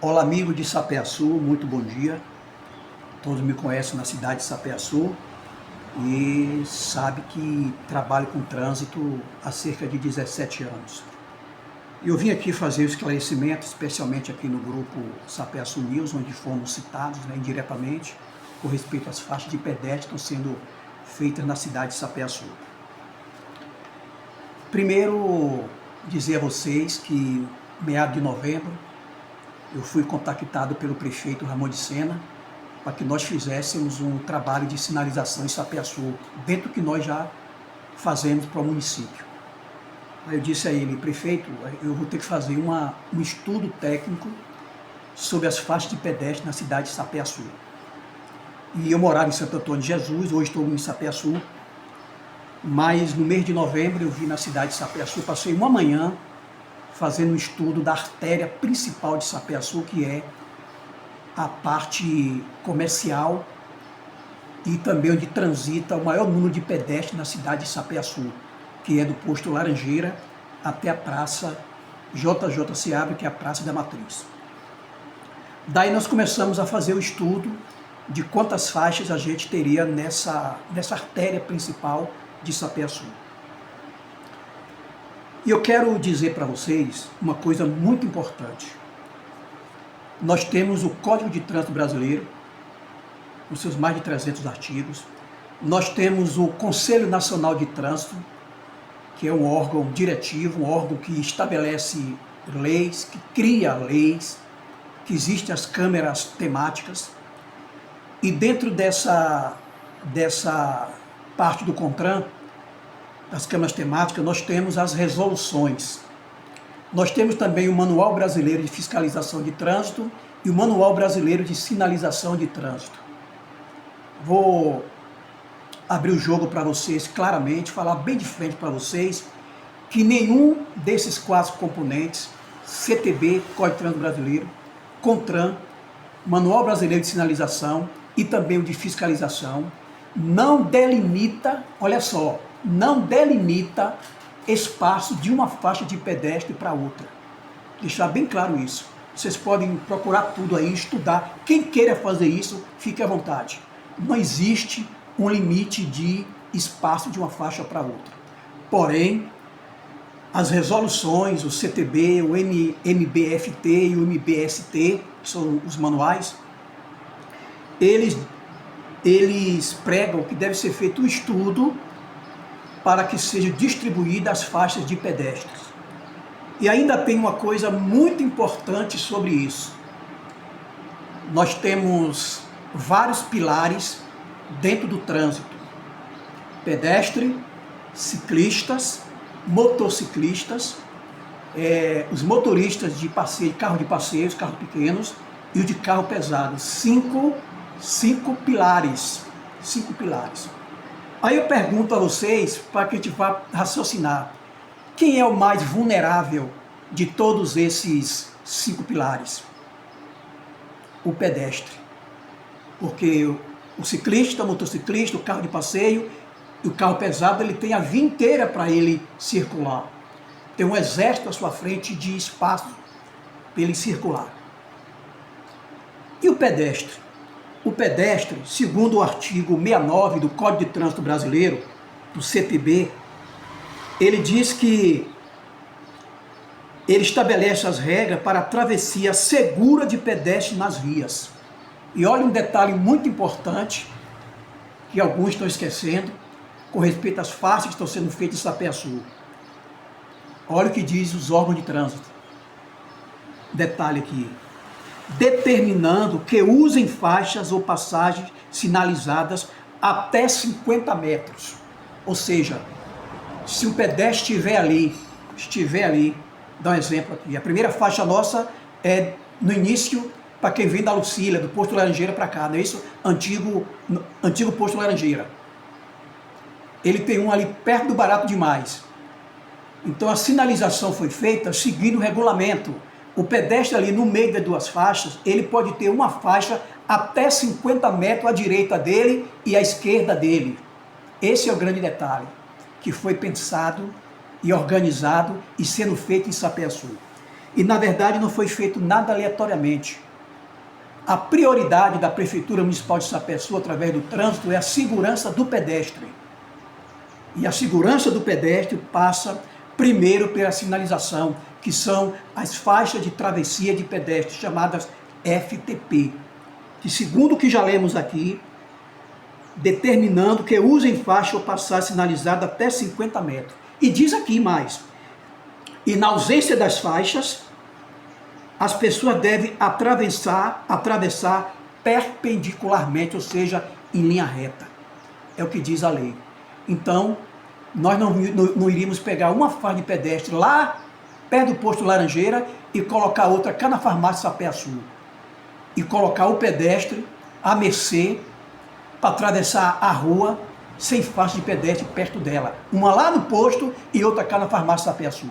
Olá, amigo de Sapé-Açu, muito bom dia. Todos me conhecem na cidade de Sapé-Açu e sabe que trabalho com trânsito há cerca de 17 anos. Eu vim aqui fazer o esclarecimento, especialmente aqui no grupo Sapé-Açu News, onde fomos citados indiretamente com respeito às faixas de pedestre que estão sendo feitas na cidade de Sapé-Açu. Primeiro, dizer a vocês que, meados de novembro, eu fui contactado pelo prefeito Ramon de Sena para que nós fizéssemos um trabalho de sinalização em Sapé-Açu, dentro do que nós já fazemos para o município. Aí eu disse a ele: prefeito, eu vou ter que fazer um estudo técnico sobre as faixas de pedestre na cidade de Sapé-Açu. E eu morava em Santo Antônio de Jesus, hoje estou em Sapé-Açu, mas no mês de novembro eu vim na cidade de Sapé-Açu, passei uma manhã fazendo um estudo da artéria principal de Sapé-Açu, que é a parte comercial e também onde transita o maior número de pedestres na cidade de Sapé-Açu, que é do posto Laranjeira até a praça JJ Seabra, que é a Praça da Matriz. Daí nós começamos a fazer o estudo de quantas faixas a gente teria nessa artéria principal de Sapé-Açu. E eu quero dizer para vocês uma coisa muito importante. Nós temos o Código de Trânsito Brasileiro, com seus mais de 300 artigos. Nós temos o Conselho Nacional de Trânsito, que é um órgão diretivo, um órgão que estabelece leis, que cria leis, que existem as câmeras temáticas. E dentro dessa parte do CONTRAN, das câmaras temáticas, nós temos as resoluções. Nós temos também o Manual Brasileiro de Fiscalização de Trânsito e o Manual Brasileiro de Sinalização de Trânsito. Vou abrir o jogo para vocês claramente, falar bem de frente para vocês, que nenhum desses 4 componentes, CTB, Código de Trânsito Brasileiro, CONTRAN, Manual Brasileiro de Sinalização e também o de Fiscalização, não delimita, olha só, não delimita espaço de uma faixa de pedestre para outra. Deixar bem claro isso. Vocês podem procurar tudo aí, estudar. Quem queira fazer isso, fique à vontade. Não existe um limite de espaço de uma faixa para outra. Porém, as resoluções, o CTB, o MBFT e o MBST, que são os manuais, eles pregam que deve ser feito um estudo para que sejam distribuídas as faixas de pedestres. E ainda tem uma coisa muito importante sobre isso. Nós temos vários pilares dentro do trânsito: pedestre, ciclistas, motociclistas, os motoristas de passeio, carro de passeios, carros pequenos, e o de carro pesado. Cinco pilares. 5 pilares. Aí eu pergunto a vocês, para que a gente vá raciocinar, quem é o mais vulnerável de todos esses 5 pilares? O pedestre. Porque o ciclista, o motociclista, o carro de passeio e o carro pesado, ele tem a via inteira para ele circular. Tem um exército à sua frente de espaço para ele circular. E o pedestre? O pedestre, segundo o artigo 69 do Código de Trânsito Brasileiro, do CTB, ele diz que ele estabelece as regras para a travessia segura de pedestres nas vias. E olha um detalhe muito importante, que alguns estão esquecendo, com respeito às faixas que estão sendo feitas em Sapé-Açu. Olha o que diz os órgãos de trânsito. Detalhe aqui: determinando que usem faixas ou passagens sinalizadas até 50 metros. Ou seja, se o pedestre estiver ali, dá um exemplo aqui, a primeira faixa nossa é no início, para quem vem da Lucília, do posto Laranjeira para cá, não é isso? Antigo posto Laranjeira. Ele tem um ali perto do Barato Demais. Então a sinalização foi feita seguindo o regulamento. O pedestre ali no meio das 2 faixas, ele pode ter uma faixa até 50 metros à direita dele e à esquerda dele. Esse é o grande detalhe, que foi pensado e organizado e sendo feito em Sapé-Açu. E, na verdade, não foi feito nada aleatoriamente. A prioridade da Prefeitura Municipal de Sapé-Sul, através do trânsito, é a segurança do pedestre. E a segurança do pedestre passa primeiro pela sinalização, que são as faixas de travessia de pedestre, chamadas FTP, que, segundo o que já lemos aqui, determinando que usem faixa ou passagem sinalizada até 50 metros. E diz aqui mais, e na ausência das faixas, as pessoas devem atravessar perpendicularmente, ou seja, em linha reta. É o que diz a lei. Então, nós não iríamos pegar uma faixa de pedestre lá perto do posto Laranjeira e colocar outra cá na farmácia Sapé-Sul. E colocar o pedestre à mercê para atravessar a rua sem faixa de pedestre perto dela. Uma lá no posto e outra cá na farmácia Sapé-Sul.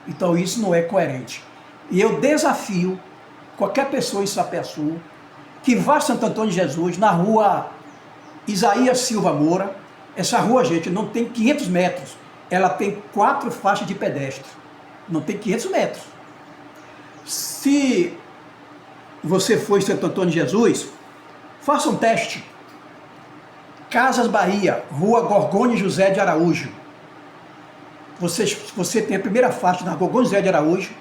Então isso não é coerente. E eu desafio qualquer pessoa em Sapé-Sul que vá a Santo Antônio de Jesus, na rua Isaías Silva Moura. Essa rua, gente, não tem 500 metros. Ela tem 4 faixas de pedestre. Não tem 500 metros. Se você for em Santo Antônio de Jesus, faça um teste. Casas Bahia, Rua Gorgônio José de Araújo. Você tem a primeira faixa na Gorgônio José de Araújo.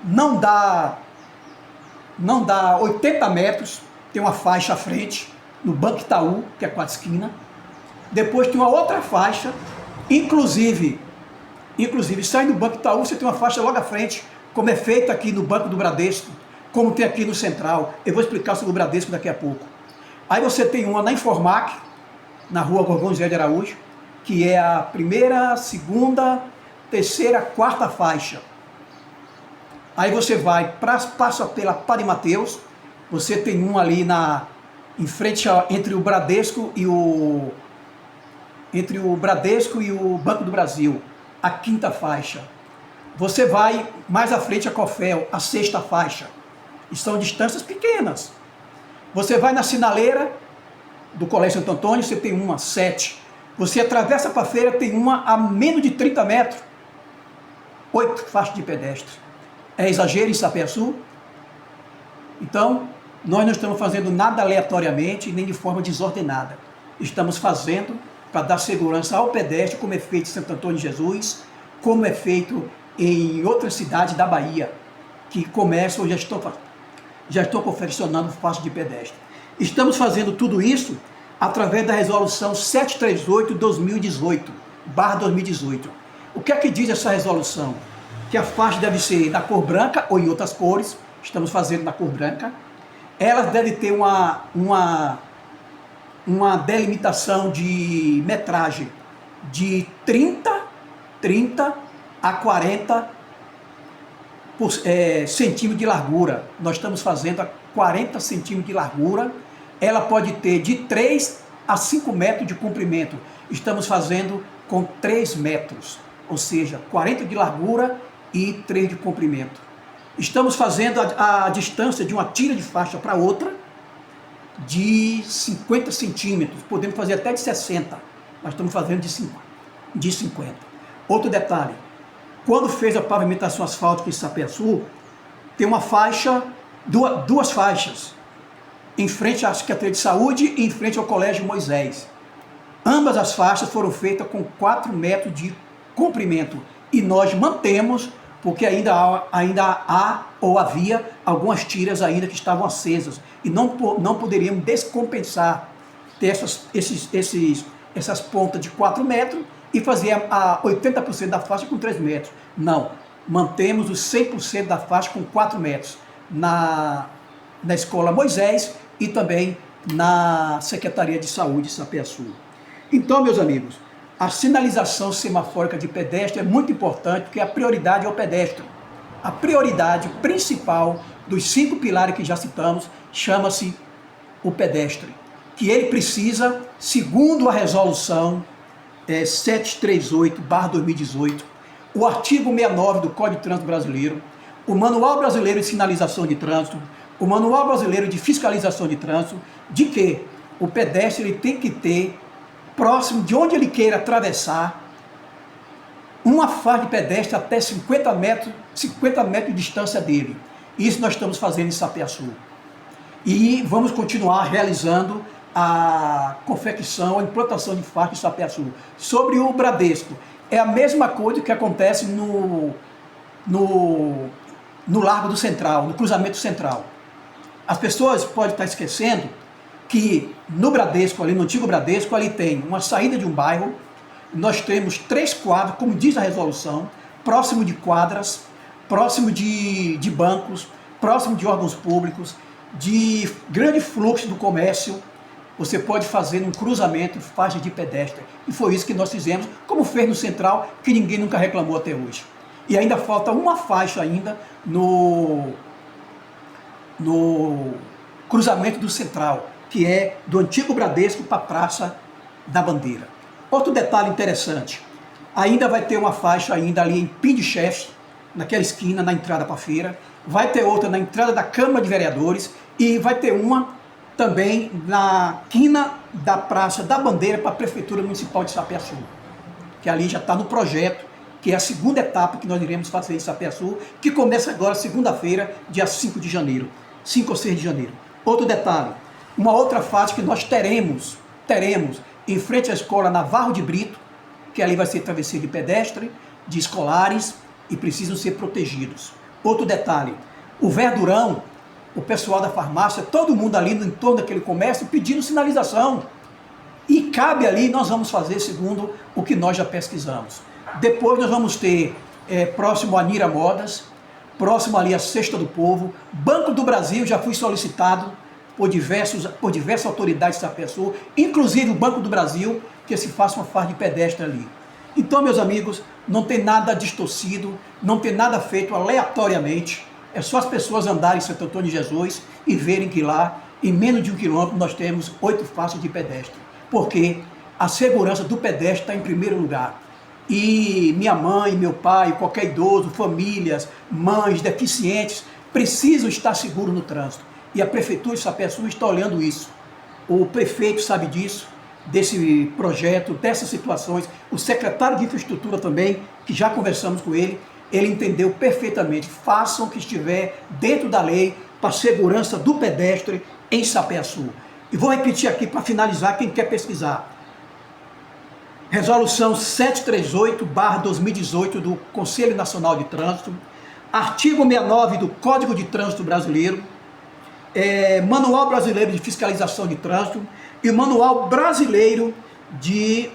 Não dá 80 metros, tem uma faixa à frente, no Banco Itaú, que é 4 esquinas. Depois tem uma outra faixa, inclusive sai do Banco Itaú, você tem uma faixa logo à frente, como é feito aqui no Banco do Bradesco, como tem aqui no Central. Eu vou explicar sobre o Bradesco daqui a pouco. Aí você tem uma na Informac, na Rua Gorgônio José de Araújo, que é a primeira, segunda, terceira, quarta faixa. Aí você passa pela Padre Mateus, você tem um ali em frente entre o Bradesco e o Banco do Brasil, a quinta faixa. Você vai mais à frente a Cofel, a sexta faixa. E são distâncias pequenas. Você vai na sinaleira do Colégio Santo Antônio, você tem uma, 7. Você atravessa para a feira, tem uma a menos de 30 metros. 8 faixas de pedestre. É exagero em Sapé-Sul? Então, nós não estamos fazendo nada aleatoriamente, nem de forma desordenada. Estamos fazendo para dar segurança ao pedestre, como é feito em Santo Antônio de Jesus, como é feito em outras cidades da Bahia, que começam, já estão confeccionando faixa de pedestre. Estamos fazendo tudo isso através da resolução 738/2018. O que é que diz essa resolução? Que a faixa deve ser da cor branca ou em outras cores, estamos fazendo na cor branca. Ela deve ter uma delimitação de metragem de 30 a 40 centímetros de largura. Nós estamos fazendo a 40 centímetros de largura. Ela pode ter de 3 a 5 metros de comprimento. Estamos fazendo com 3 metros, ou seja, 40 de largura e 3 de comprimento. Estamos fazendo a distância de uma tira de faixa para outra de 50 centímetros. Podemos fazer até de 60, mas estamos fazendo de 50. Outro detalhe, quando fez a pavimentação asfáltica em Sapé-Sul, tem uma faixa, duas faixas, em frente à Secretaria de Saúde e em frente ao Colégio Moisés. Ambas as faixas foram feitas com 4 metros de comprimento e nós mantemos, porque ainda há ou havia algumas tiras ainda que estavam acesas e não poderíamos descompensar, ter essas pontas de 4 metros e fazer a 80% da faixa com 3 metros. Não, mantemos os 100% da faixa com 4 metros na Escola Moisés e também na Secretaria de Saúde de Sapé-Sul. Então, meus amigos, a sinalização semafórica de pedestre é muito importante porque a prioridade é o pedestre. A prioridade principal dos 5 pilares que já citamos chama-se o pedestre, que ele precisa, segundo a resolução 738/2018, o artigo 69 do Código de Trânsito Brasileiro, o Manual Brasileiro de Sinalização de Trânsito, o Manual Brasileiro de Fiscalização de Trânsito, de que o pedestre ele tem que ter, próximo de onde ele queira atravessar, uma faixa de pedestre até 50 metros 50 metros de distância dele. Isso nós estamos fazendo em Sapeaçu. E vamos continuar realizando a confecção, a implantação de faixa em Sapeaçu. Sobre o Bradesco, é a mesma coisa que acontece no Largo do Central, no cruzamento central. As pessoas podem estar esquecendo que no Bradesco, ali no antigo Bradesco, ali tem uma saída de um bairro, nós temos 3 quadras, como diz a resolução, próximo de quadras, próximo de bancos, próximo de órgãos públicos, de grande fluxo do comércio. Você pode fazer um cruzamento, faixa de pedestre. E foi isso que nós fizemos, como fez no Central, que ninguém nunca reclamou até hoje. E ainda falta uma faixa ainda no cruzamento do Central, que é do antigo Bradesco para a Praça da Bandeira. Outro detalhe interessante, ainda vai ter uma faixa ainda ali em Pindichefe, naquela esquina, na entrada para a feira, vai ter outra na entrada da Câmara de Vereadores e vai ter uma também na quina da Praça da Bandeira para a Prefeitura Municipal de Sapeaçu, que ali já está no projeto, que é a segunda etapa que nós iremos fazer em Sapeaçu, que começa agora segunda-feira, dia 5 de janeiro, 5 ou 6 de janeiro. Outro detalhe, uma outra faixa que nós teremos em frente à escola Navarro de Brito, que ali vai ser travessia de pedestre, de escolares, e precisam ser protegidos. Outro detalhe, o Verdurão, o pessoal da farmácia, todo mundo ali no entorno daquele comércio pedindo sinalização. E cabe ali, nós vamos fazer segundo o que nós já pesquisamos. Depois nós vamos ter, próximo a Nira Modas, próximo ali a Cesta do Povo, Banco do Brasil, já fui solicitado por diversas autoridades de Sapeaçu, inclusive o Banco do Brasil, que se faça uma faixa de pedestre ali. Então, meus amigos, não tem nada distorcido, não tem nada feito aleatoriamente, é só as pessoas andarem em Santo Antônio de Jesus e verem que lá, em menos de 1 quilômetro, nós temos 8 faixas de pedestre, porque a segurança do pedestre está em primeiro lugar. E minha mãe, meu pai, qualquer idoso, famílias, mães, deficientes, precisam estar seguros no trânsito. E a Prefeitura de Sapeaçu está olhando isso. O prefeito sabe disso, desse projeto, dessas situações. O secretário de Infraestrutura também, que já conversamos com ele, ele entendeu perfeitamente. Façam o que estiver dentro da lei para a segurança do pedestre em Sapeaçu. E vou repetir aqui para finalizar, quem quer pesquisar. Resolução 738/2018 do Conselho Nacional de Trânsito, artigo 69 do Código de Trânsito Brasileiro, Manual Brasileiro de Fiscalização de Trânsito e o Manual Brasileiro de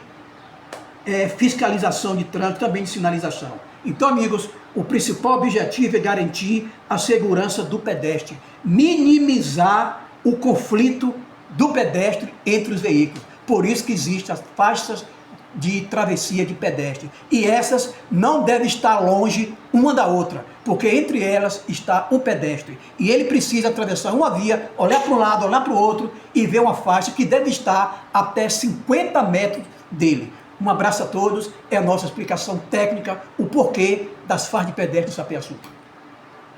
Fiscalização de Trânsito, também de sinalização. Então, amigos, o principal objetivo é garantir a segurança do pedestre, minimizar o conflito do pedestre entre os veículos. Por isso que existem as faixas de travessia de pedestre. E essas não devem estar longe uma da outra, porque entre elas está o pedestre. E ele precisa atravessar uma via, olhar para um lado, olhar para o outro e ver uma faixa que deve estar até 50 metros dele. Um abraço a todos, é a nossa explicação técnica, o porquê das faixas de pedestre em Sapeaçu.